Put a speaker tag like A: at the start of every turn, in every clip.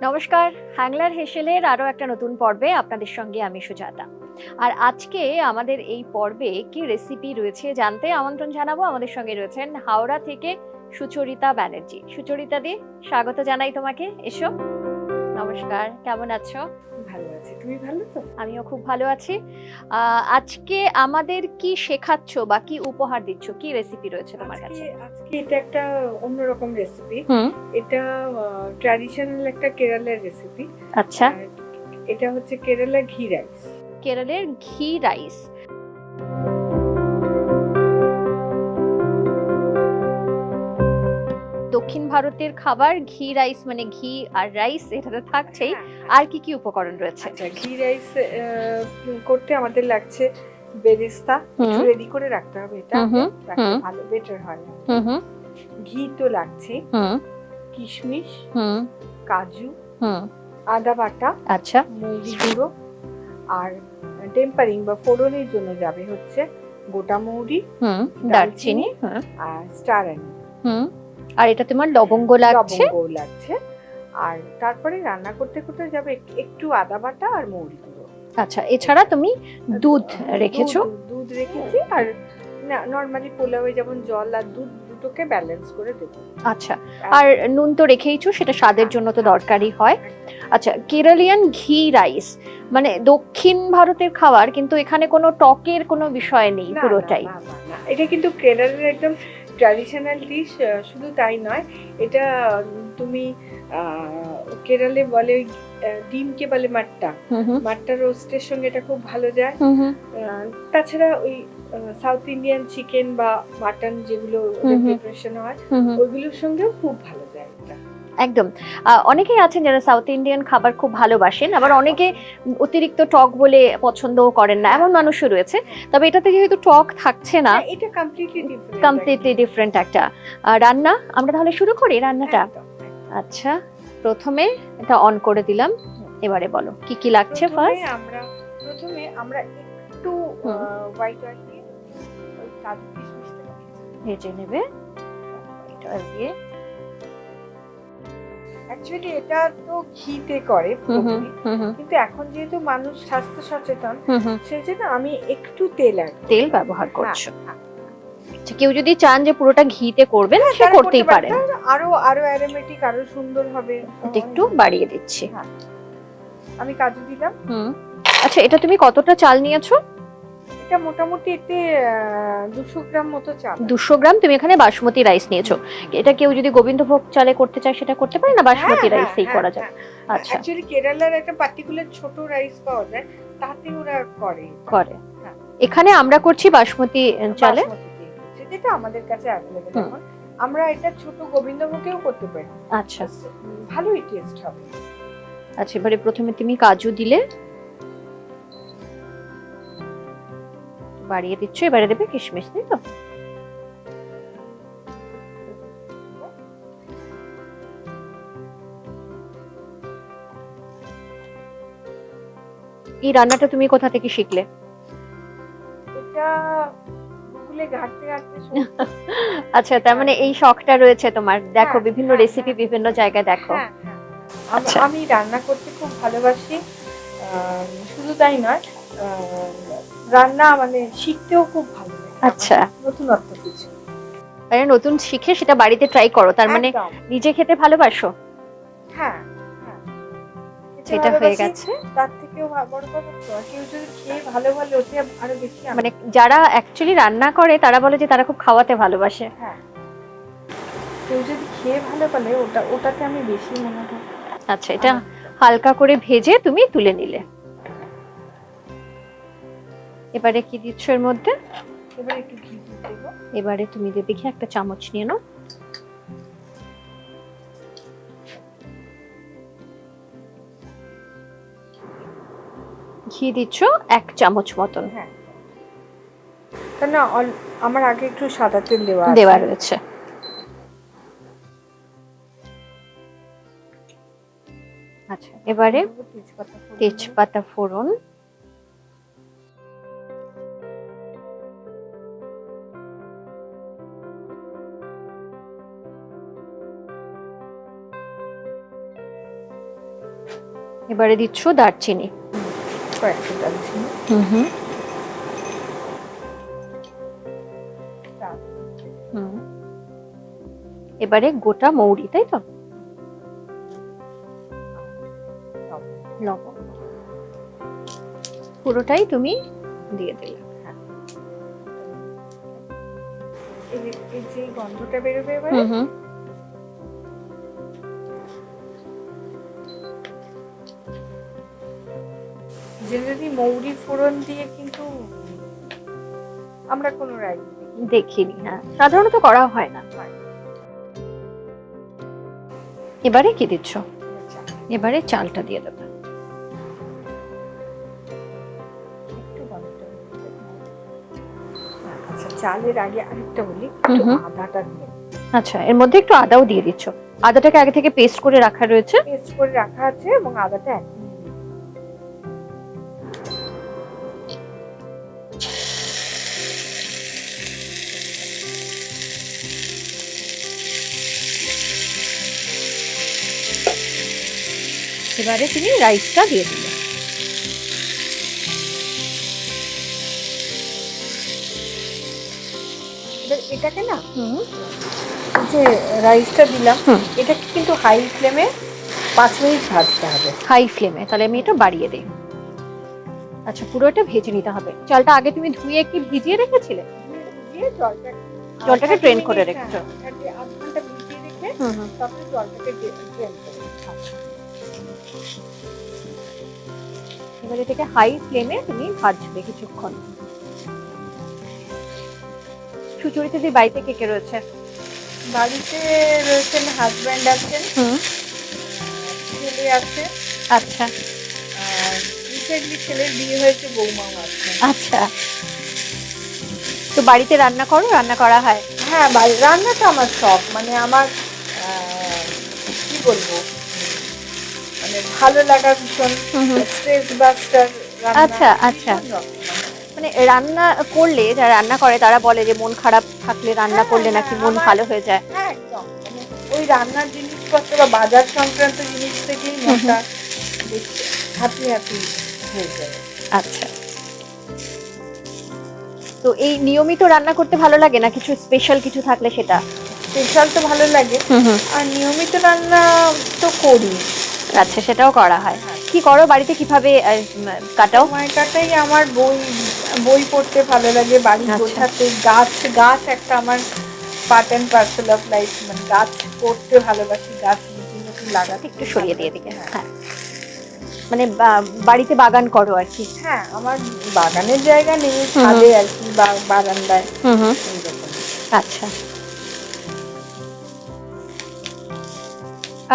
A: নমস্কার, হ্যাংলার হেসেলের আরো একটা নতুন পর্বে আপনাদের সঙ্গে আমি সুজাতা। আর আজকে আমাদের এই পর্বে কি রেসিপি রয়েছে জানতে আমন্ত্রণ জানাবো। আমাদের সঙ্গে রয়েছেন হাওড়া থেকে সুচরিতা ব্যানার্জি। সুচরিতা দি, স্বাগত জানাই তোমাকে, এসো। নমস্কার, কেমন আছো?
B: ভালো আছি, তুমি ভালো তো?
A: আমিও খুব ভালো আছি। আজকে আমাদের কি শেখাচ্ছ বা কি উপহার দিচ্ছ, কি রেসিপি রয়েছে তোমার কাছে?
B: আজকে এটা একটা অন্যরকম রেসিপি।
A: হুম।
B: এটা ট্র্যাডিশনাল একটা কেরালার রেসিপি।
A: আচ্ছা।
B: এটা হচ্ছে কেরালা ঘি রাইস।
A: কেরলের ঘি রাইস। দক্ষিণ ভারতের খাবার ঘি রাইস, মানে ঘি আর রাইস এটাতে থাকছেই। আর কি কি উপকরণ রয়েছে?
B: আচ্ছা, ঘি রাইস করতে আমাদের লাগছে বেরেস্তা, কিছু রেডি করে রাখতে হবে। এটা রাখলে ভালো, বেটার হয়। ঘি তো লাগছে, কিশমিশ, কাজু, আদা বাটা,
A: আচ্ছা,
B: মৌরি গুঁড়ো, আর টেম্পারিং বা ফোড়নের জন্য যাবে হচ্ছে গোটা মৌরি,
A: দারচিনি,
B: আর স্টার আনিস।
A: আর এটা তোমার লবঙ্গ লাগছে।
B: আর তারপরে রান্না করতে করতে যাবে একটু আদা বাটা আর মৌরি গুঁড়ো।
A: আচ্ছা, এছাড়া তুমি দুধ রেখেছো?
B: দুধ রেখেছি, আর নরমালি পোলাওয়ে যেমন জল আর দুধ দুটোকে ব্যালেন্স করে দেবো।
A: আচ্ছা, আর নুন তো রেখেইছো, সেটা স্বাদের জন্য তো দরকারই হয়। আচ্ছা, কেরালিয়ান ঘি রাইস মানে দক্ষিণ ভারতের খাবার, কিন্তু এখানে কোনো টকের কোনো বিষয় নেই, পুরোটাই।
B: এটা কিন্তু কেরালার একদম ট্র্যাডিশনাল ডিশ। শুধু তাই নয়, এটা তুমি কেরালে বলে ডিমকে বলে মাট্টা রোস্টের সঙ্গে এটা খুব ভালো যায়। তাছাড়া ওই সাউথ ইন্ডিয়ান চিকেন বা মাটন যেগুলো প্রিপারেশন হয় ওইগুলোর সঙ্গেও খুব ভালো যায় এটা।
A: একদম। অনেকেই আছেন যারা সাউথ ইন্ডিয়ান খাবার খুব ভালোবাসেন, আবার অনেকে অতিরিক্ত টক বলে পছন্দও করেন না, এমন মানুষও রয়েছে। তবে এটাতে যেহেতু টক থাকছে না,
B: এটা কমপ্লিটলি
A: ডিফারেন্ট একটা রান্না। আমরা তাহলে শুরু করি রান্নাটা। আচ্ছা, প্রথমে এটা অন করে দিলাম। এবারে বলো কি কি লাগছে।
B: প্রথমে আমরা একটু হোয়াইট অয়েল দিয়ে কাজু কিশমিশটা
A: ভেজে নেবে। হোয়াইট অয়েল দিয়ে
B: অ্যাকচুয়ালি এটা তো ঘিতে করে, কিন্তু এখন যেহেতু মানুষ স্বাস্থ্য সচেতন, সেজন্য আমি একটু তেল ব্যবহার
A: করছি। আচ্ছা, কেউ যদি চান যে পুরোটা ঘিতে করবেন সে করতেই পারেন।
B: আরো অ্যারোমেটিক, আরো সুন্দর হবে।
A: এটা একটু বাড়িয়ে দিচ্ছি।
B: আমি কাজু দিলাম।
A: আচ্ছা, এটা তুমি কতটা চাল নিয়েছো?
B: এটা মোটামুটি এতে 200 গ্রাম মতো চাল।
A: 200 গ্রাম। তুমি এখানে বাসমতি রাইস নিয়েছো। এটা কেউ যদি গোবিন্দভোগ চালে করতে চায় সেটা করতে পারে, না বাসমতি রাইসেই করা যায়? আচ্ছা,
B: অ্যাকচুয়ালি কেরালার একটা পার্টিকুলার ছোট রাইস পাওয়া যায়, তাতে ওরা করে।
A: এখানে আমরা করছি বাসমতি চালে,
B: যেটা আমাদের কাছে অ্যাভেলেবল। এখন আমরা এটা ছোট গোবিন্দভোগেও করতে পারি।
A: আচ্ছা,
B: ভালোই টেস্ট হবে।
A: আচ্ছা, এবারে প্রথমে তুমি কাজু দিলে, বাড়িয়ে দিচ্ছ। এবারে দেবে কিশমিশ, তাই তো? এই রান্নাটা তুমি কোথা থেকে শিখলে?
B: এটা গুগলে ঘাঁটতে ঘাঁটতে।
A: আচ্ছা, তার মানে এই শখটা রয়েছে তোমার, দেখো বিভিন্ন রেসিপি বিভিন্ন জায়গায় দেখো।
B: আমি রান্না করতে খুব ভালোবাসি, শুধু তাই নয়, রান্না মানে শিখতেও খুব ভালো লাগে।
A: আচ্ছা,
B: নতুনত্ব কিছু
A: মানে নতুন শিখে সেটা বাড়িতে ট্রাই করো, তার মানে নিজে খেতে ভালোবাসো।
B: হ্যাঁ,
A: সেটা হয়ে গেছে।
B: তার থেকেও বড় কথা, কেউ যদি খেয়ে ভালো ওতে আরো বেশি,
A: মানে যারা অ্যাকচুয়ালি রান্না করে তারা বলে যে তারা খুব খাওয়াতে ভালোবাসে।
B: কেউ যদি খেয়ে ভালো বলে ওটাতে আমি বেশি মনে হয়।
A: আচ্ছা, এটা হালকা করে ভেজে তুমি তুলে নিলে। এবারে কি দিচ্ছ এর মধ্যে?
B: এবারে একটু ঘি দেব।
A: এবারে তুমি দেবে ঘি, একটা চামচ নিয়ে নাও। ঘি দিচ্ছ 1 চামচ মতন।
B: না, আমার আগে একটু সাদা তেল
A: দেওয়া রয়েছে। আচ্ছা, এবারে তেজপাতা ফোড়ন, এবারে দিচ্ছ দারচিনি।
B: কয়েকটা দারচিনি।
A: হুম। এবারে গোটা মৌরি, তাই তো? লবণ পুরোটাই তুমি দিয়ে দিলে।
B: এই যে গন্ধটা বেরোবে এবারে, জেনারেলি মৌরি ফোড়ন দিয়ে কিন্তু আমরা কোনো রাইস
A: দেখিনি। হ্যাঁ, সাধারণত করা হয় না। এবারে কি দিচ্ছ? এবারে চালটা দিয়ে দেবে।
B: আচ্ছা, চালের আগে আরেকটা বলি, আদাটা দিয়ে।
A: আচ্ছা, এর মধ্যে একটু আদাও দিয়ে দিচ্ছ। আদাটাকে আগে থেকে পেস্ট করে রাখা রয়েছে?
B: পেস্ট করে রাখা আছে, এবং আদাটা
A: এবারে তুমি রাইসটা দিয়ে দিলে।
B: এটাকে না, যে রাইসটা দিলাম, এটাকে কিন্তু হাই ফ্লেমে 5 মিনিট ভাজতে হবে।
A: হাই ফ্লেমে? তাহলে আমি এটা বাড়িয়ে দিই। আচ্ছা, পুরো এটা ভেজে নিতে হবে। চালটা আগে তুমি ধুয়ে কি ভিজিয়ে রেখেছিলে?
B: দিয়ে
A: জলটাকে ড্রেন করে রেখেছো?
B: আধ ঘন্টা ভিজিয়ে রেখে তারপরে জলটাকে ড্রেন করে।
A: এবার এটাকে হাই ফ্লেমে তুমি ভাজবে কিছুক্ষণ। সুচরিতা দি বাড়িতে কে কে রয়েছে?
B: বাড়িতে রয়েছেন হাজব্যান্ড আছেন, ছেলে আছে।
A: আচ্ছা,
B: আর রিসেন্টলি ছেলের বিয়ে হয়েছে, বৌমাও আছে।
A: আচ্ছা, তো বাড়িতে রান্না করো? রান্না করা হয়?
B: হ্যাঁ, রান্নাটা আমার শখ, মানে আমার কি বলবো, মানে ভালো লাগা ভীষণ, স্ট্রেস বাস্টার।
A: আচ্ছা আচ্ছা, মানে রান্না করলে যারা রান্না করে তারা বলে যে মন খারাপ থাকলে রান্না করলে নাকি মন ভালো হয়ে যায়।
B: হ্যাঁ, একদম, মানে ওই রান্নার জিনিসপত্র বা বাজার সংক্রান্ত জিনিস থেকেই মনটা হ্যাপি হ্যাপি হয়ে যায়।
A: আচ্ছা, তো এই নিয়মিত রান্না করতে ভালো লাগে না? কিছু স্পেশাল কিছু থাকলে সেটা?
B: স্পেশাল তো ভালো লাগে, আর নিয়মিত রান্না তো করি।
A: আচ্ছা, সেটাও করা হয়। কি করো বাড়িতে, কিভাবে কাটাও?
B: সময় কাটাই আমার বই পড়তে ভালো লাগে, বাড়ি গোছাতে, গাছ একটা আমার part and parcel of life, মানে গাছ করতে ভালোবাসি, গাছ নতুন লাগাতে।
A: একটু সরিয়ে দিয়ে দিকে। হ্যাঁ, মানে বাড়িতে বাগান করো আর কি?
B: হ্যাঁ, আমার বাগানের জায়গা নেই, ছাদে আর কি, বা বারান্দায়।
A: আচ্ছা,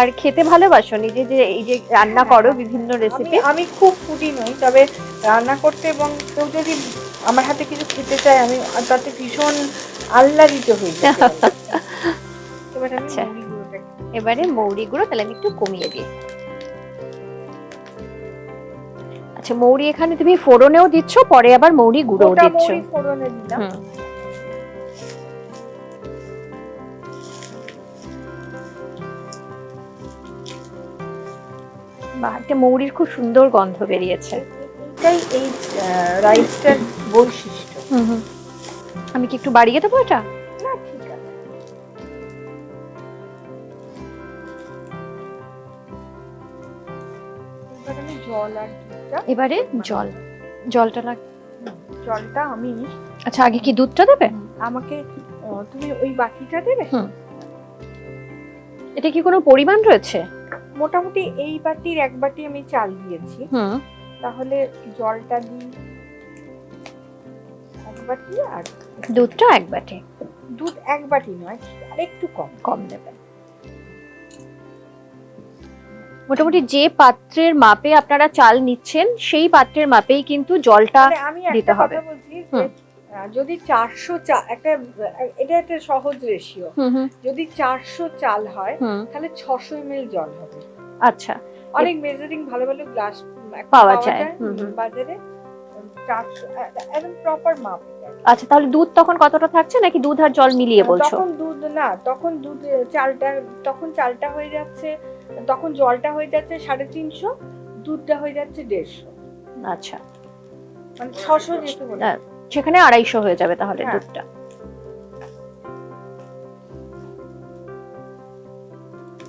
A: আর খেতে ভালোবাসো নিজে, যে এই যে রান্না করো বিভিন্ন রেসিপি?
B: আমি খুব ফুডি নই, তবে রান্না করতে এবং কেউ যদি আমার হাতে কিছু খেতে চায়, আমি তাতে ভীষণ আহ্লাদিত হই।
A: আচ্ছা, এবারে মৌরি গুঁড়ো তাহলে আমি একটু কমিয়ে দিই। আচ্ছা, মৌরি এখানে তুমি ফোড়নেও দিচ্ছ, পরে আবার মৌরি গুঁড়োও দিচ্ছ?
B: ফোড়নে দিলাম।
A: একটা মৌরির খুব সুন্দর গন্ধ বেরিয়েছে।
B: এটাই এই রাইসটার বৈশিষ্ট্য।
A: আমি কি একটু বাড়িয়ে দেবো এটা?
B: না, ঠিক আছে। এবার আমি জল আর দুধটা,
A: এবারে জলটা
B: আমি।
A: আচ্ছা, আগে কি দুধটা দেবে?
B: আমাকে তুমি ওই বাটিটা দেবে।
A: এটা কি কোনো পরিমাণ রয়েছে?
B: মোটামুটি এই বাটির 1 বাটি আমি চাল দিয়েছি, তাহলে জলটা দিই 1 বাটি, আর
A: দুধটা 1 বাটি।
B: দুধ 1 বাটি নয়, আর একটু কম দেবে।
A: মোটামুটি যে পাত্রের মাপে আপনারা চাল নিচ্ছেন সেই পাত্রের মাপেই কিন্তু জলটা দিতে হবে।
B: আমি বলছি যদি 400 এটা একটা সহজ রেশিও, যদি 400 চাল হয় তাহলে 600 ml জল হবে।
A: আচ্ছা,
B: অনেক মেজারিং ভালো ভালো গ্লাস
A: পাওয়া যায়
B: বাজারে, 400 একদম প্রপার মাপ।
A: আচ্ছা, তাহলে দুধ তখন কতটা থাকছে, নাকি দুধ আর জল মিলিয়ে বলছো?
B: তখন চালটা হয়ে যাচ্ছে, তখন জলটা হয়ে যাচ্ছে 350, দুধটা হয়ে যাচ্ছে 150।
A: আচ্ছা,
B: মানে 600 যেতে বলে,
A: সেখানে 250 হয়ে যাবে তাহলে
B: হ্যাঁ।
A: দুধটা।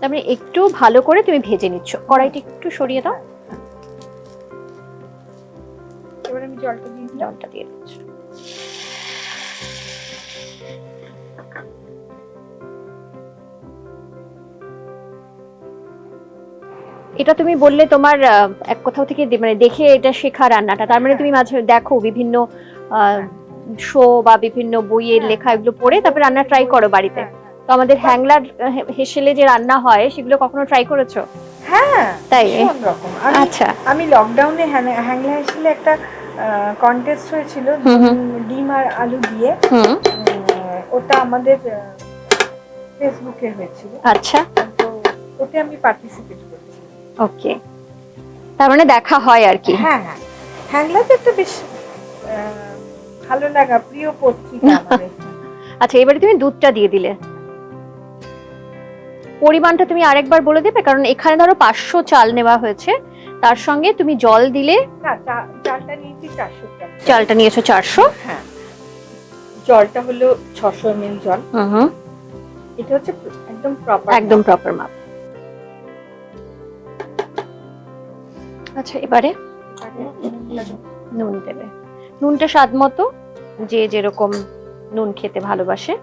A: তারপরে একটু ভালো করে তুমি ভেজে নিচ্ছ, কড়াইটা একটু সরিয়ে দাও।
B: এবার আমি জলটা দিয়ে দিলাম।
A: জলটা দিয়ে দিচ্ছ। এটা তুমি বললে তোমার এক কোথাও থেকে মানে দেখে এটা শেখা রান্নাটা, তার মানে তুমি মাঝে দেখো বিভিন্ন শো বা বিভিন্ন বইয়ের লেখা এগুলো পড়ে তারপর রান্না ট্রাই করো বাড়িতে। তো আমাদের হ্যাংলার হেসেলে যে রান্না হয় সেগুলো কখনো ট্রাই করেছো?
B: হ্যাঁ,
A: তাই?
B: ভীষণ রকম।
A: আচ্ছা,
B: আমি লকডাউনে হ্যাংলা হেসেলে একটা কন্টেস্ট হয়েছিল ডিম আর আলু দিয়ে, ওটা আমাদের ফেসবুকে হয়েছিল।
A: আচ্ছা,
B: তো ওতে আমি পার্টিসিপেট করেছি।
A: ওকে, তার মানে দেখা হয় আর কি।
B: হ্যাঁ হ্যাঁ, হ্যাংলা তো একটা বেশ ভালো লাগা প্রিয় পত্রিকা আমাদের।
A: আচ্ছা, এবারে তুমি দুধটা দিয়ে দিলে, পরিমাণটা তুমি আরেকবার বলে দেবে, কারণ এখানে ধরো 500 চাল নেওয়া হয়েছে, তার সঙ্গে তুমি জল দিলে।
B: না, চালটা নিয়েছি 400 গ্রাম।
A: চালটা নিয়েছো 400।
B: হ্যাঁ, জলটা হলো 600 ml জল। এটা হচ্ছে একদম প্রপার মাপ।
A: আচ্ছা, এবারে নুন দেবে, নুনটা স্বাদ মতো, যে যেরকম নুন খেতে ভালোবাসে।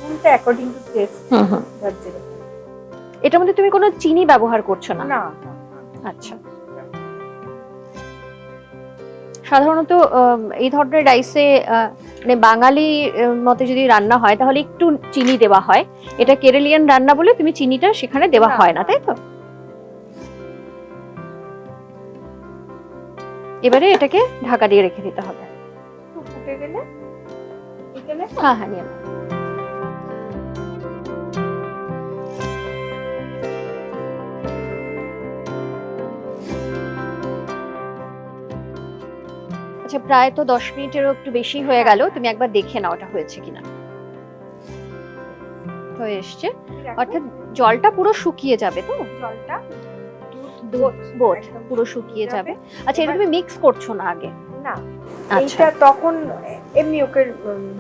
B: নুনটা অ্যাকর্ডিং টু টেস্ট।
A: এটার মধ্যে তুমি কোনো চিনি ব্যবহার করছো না?
B: না।
A: আচ্ছা, সাধারণত এই ধরনের রাইসে মানে বাঙালি মতে যদি রান্না হয় তাহলে একটু চিনি দেওয়া হয়, এটা কেরালিয়ান রান্না বলে তুমি চিনিটা সেখানে দেওয়া হয় না, তাই তো? এবারে এটাকে ঢাকা দিয়ে রেখে দিতে হবে।
B: ফুটে গেলে
A: হ্যাঁ হ্যাঁ, নিয়ে আচ্ছা, প্রায় তো 10 মিনিটেরও একটু বেশি হয়ে গেল, তুমি একবার দেখে নাও ওটা হয়েছে কিনা। হয়ে এসছে, অর্থাৎ জলটা পুরো শুকিয়ে যাবে। তো
B: জলটা
A: বোধ পুরো শুকিয়ে যাবে। আচ্ছা, এটা তুমি মিক্স করছো না আগে?
B: না,
A: আচ্ছা,
B: এটা তখন এমনি ওকে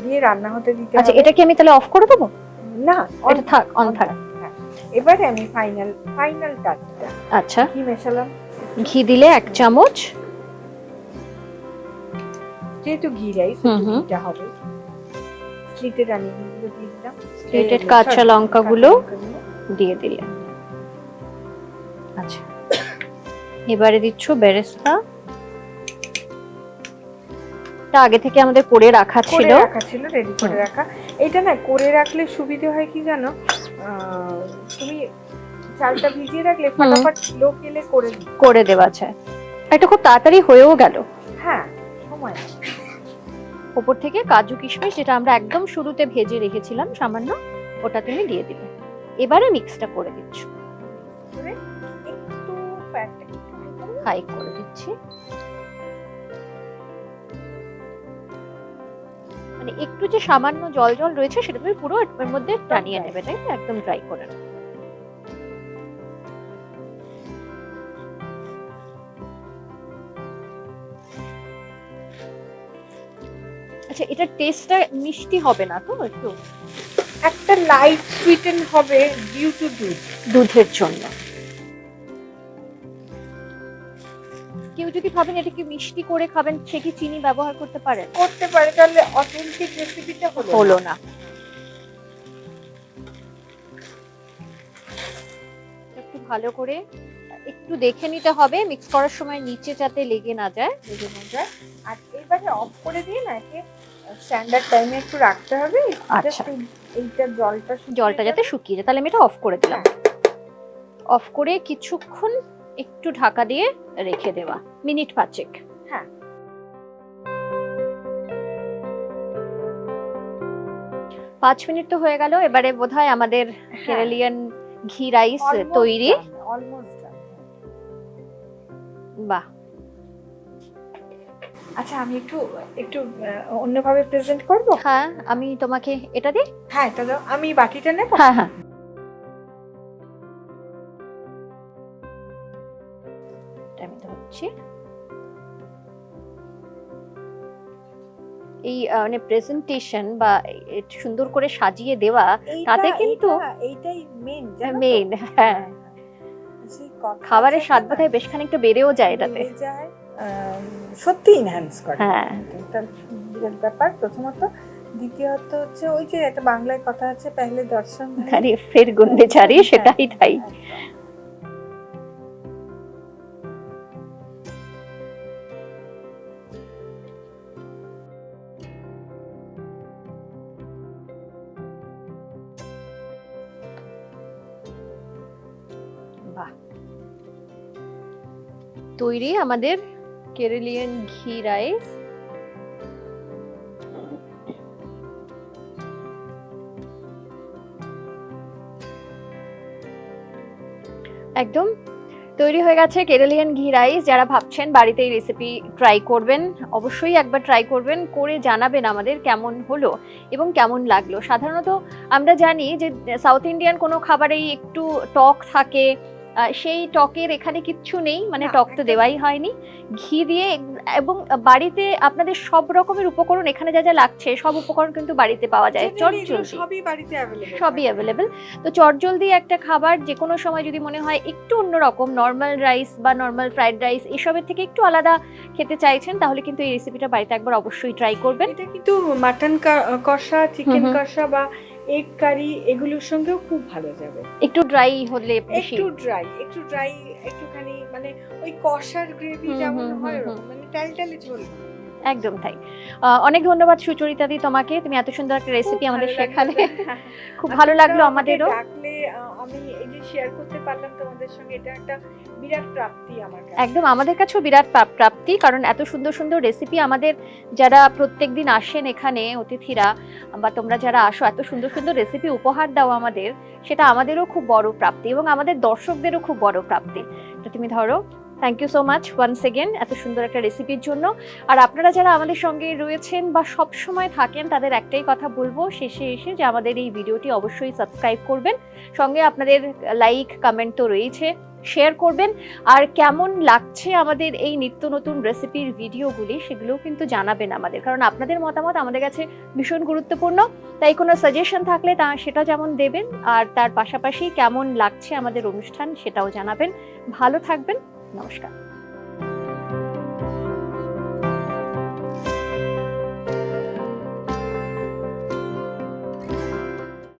B: দিয়ে রান্না হতে দিতে হবে।
A: আচ্ছা, এটা কি আমি তাহলে অফ করে দেবো?
B: না,
A: এটা থাক, অন থাক।
B: এবারে আমি ফাইনাল টাচটা।
A: আচ্ছা,
B: ঘি মেশালাম।
A: ঘি দিলে 1 চামচ,
B: যেহেতু ঘি রাইস ঘিটা হবে। স্লিটেড অনিয়নগুলো দিয়ে দিলাম,
A: স্লিটেড কাঁচা লঙ্কাগুলো দিয়ে দিলে। আচ্ছা, এবারে দিচ্ছ বেরেস্তা, আগে থেকে আমাদের করে রাখা ছিল,
B: রেডি করে রাখা। এটা না করে রাখলে সুবিধা হয় কি জানো, তুমি চালটা ভিজিয়ে রাখলে ফটাফট লো ফ্লেমে করে
A: দেওয়া যায়, এটা খুব তাড়াতাড়ি হয়েও গেল।
B: হ্যাঁ, সময়।
A: উপর থেকে কাজু কিশমিশ, যেটা আমরা একদম শুরুতে ভেজে রেখেছিলাম সামান্য, ওটা তুমি দিয়ে দিলে। এবারে মিক্সটা করে দিচ্ছ,
B: একটু
A: হাই করে দিচ্ছি, মানে একটু যে সামান্য জল জল রয়েছে সেটা তুমি পুরো এর মধ্যে টানিয়ে নেবে, তাই তো? একদম ড্রাই করে নেবে। আচ্ছা, এটা টেস্টটা মিষ্টি হবে না তো? একটু
B: একটা লাইট সুইটেন হবে ডিউ টু
A: দুধের জন্য। কেউ যদি ভাবেন এটা কি মিষ্টি করে খাবেন, সে কি চিনি ব্যবহার করতে পারে?
B: তাহলে অথেন্টিক রেসিপিটা হলো না।
A: একটু ভালো করে একটু দেখে নিতে হবে মিক্স করার সময় নিচে যাতে লেগে না যায়।
B: আর এবারে অফ করে দিয়ে না, একে স্ট্যান্ডার্ড টাইমে একটু রাখতে হবে।
A: আচ্ছা,
B: এইটা জলটা
A: যাতে শুকিয়ে যায়, তাহলে আমি এটা অফ করে দিলাম। অফ করে কিছুক্ষণ একটু ঢাকা দিয়ে রেখে দেওয়া, মিনিট 5।
B: হ্যাঁ,
A: 5 মিনিট তো হয়ে গেল। এবারে বোধহয় আমাদের কেরালিয়ান ঘি রাইস তৈরি।
B: অলমোস্ট।
A: বাহ,
B: আচ্ছা, আমি একটু অন্যভাবে প্রেজেন্ট করব।
A: হ্যাঁ, আমি তোমাকে এটা দিই।
B: হ্যাঁ, এটা দাও, আমি বাটিটা নেব।
A: হ্যাঁ হ্যাঁ, দিচ্ছি। এই মানে প্রেজেন্টেশন বা সুন্দর করে সাজিয়ে দেওয়া, তাতে কিন্তু
B: এইটাই মেন
A: মেন। হ্যাঁ, খাবারের স্বাদ বোধহয় বেশ খানিকটা বেড়েও যায় এটাতে।
B: সত্যি ইনহ্যান্স করে।
A: হ্যাঁ,
B: এটা বিরাট ব্যাপার প্রথমত। দ্বিতীয়ত হচ্ছে ওই যে একটা বাংলায় কথা আছে, পেহলে দর্শন
A: ধারি ফের গুন্ডে চারি, সেটাই তাই। বাহ, তৈরি আমাদের কেরালিয়ান ঘি রাইস। একদম তৈরি হয়ে গেছে কেরালিয়ান ঘি রাইস। যারা ভাবছেন বাড়িতে এই রেসিপি ট্রাই করবেন, অবশ্যই একবার ট্রাই করবেন, করে জানাবেন আমাদের কেমন হলো এবং কেমন লাগলো। সাধারণত আমরা জানি যে সাউথ ইন্ডিয়ান কোনো খাবারেই একটু টক থাকে, সেই টকের এখানে কিচ্ছু নেই, মানে টক তো দেওয়াই হয়নি। ঘি দিয়ে এবং বাড়িতে আপনাদের সব রকমের উপকরণ, এখানে যা যা লাগছে সব উপকরণ কিন্তু বাড়িতে পাওয়া যায়, চটজলদি সবই অ্যাভেলেবেল। তো চটজলদি একটা খাবার, যে কোনো সময় যদি মনে হয় একটু অন্যরকম, নর্মাল রাইস বা নর্মাল ফ্রাইড রাইস এসবের থেকে একটু আলাদা খেতে চাইছেন, তাহলে কিন্তু এই রেসিপিটা বাড়িতে একবার অবশ্যই ট্রাই করবেন।
B: এটা কিন্তু মাটন কষা, চিকেন কষা বা এগ কারি এগুলোর সঙ্গেও খুব ভালো যাবে।
A: একটু ড্রাই হলে,
B: একটু ড্রাই একটুখানি, মানে ওই কষার গ্রেভি যেমন হয় ওরকম, মানে টালটালে ঝোল।
A: একদম তাই। অনেক ধন্যবাদ সুচরিতা দি তোমাকে, তুমি এত সুন্দর একটা রেসিপি আমাদের শেখালে। খুব ভালো লাগলো আমাদেরও।
B: আমি এই যে শেয়ার করতে পারলাম তোমাদের সঙ্গে, এটা একটা বিরাট প্রাপ্তি আমার কাছে।
A: একদম আমাদের কাছেও বিরাট প্রাপ্তি, কারণ এত সুন্দর সুন্দর রেসিপি আমাদের যারা প্রত্যেকদিন আসেন এখানে অতিথিরা, বা তোমরা যারা আসো, এত সুন্দর সুন্দর রেসিপি উপহার দাও আমাদের, সেটা আমাদেরও খুব বড় প্রাপ্তি এবং আমাদের দর্শকদেরও খুব বড় প্রাপ্তি। তো তুমি ধরো, thank you so much once again এত সুন্দর একটা রেসিপির জন্য। আর আপনারা যারা আমাদের সঙ্গে রয়েছেন বা সব সময় থাকেন, তাদের একটাই কথা বলবো শেষে এসে, যে আমাদের এই ভিডিওটি অবশ্যই সাবস্ক্রাইব করবেন, সঙ্গে আপনাদের লাইক কমেন্ট তো রয়েছে, শেয়ার করবেন। আর কেমন লাগছে আমাদের এই নিত্য নতুন রেসিপির ভিডিওগুলি, সেগুলোও কিন্তু জানাবেন আমাদের, কারণ আপনাদের মতামত আমাদের কাছে ভীষণ গুরুত্বপূর্ণ। তাই কোনো সাজেশন থাকলে সেটা যেমন দেবেন, আর তার পাশাপাশি কেমন লাগছে আমাদের অনুষ্ঠান সেটাও জানাবেন। ভালো থাকবেন, নমস্কার।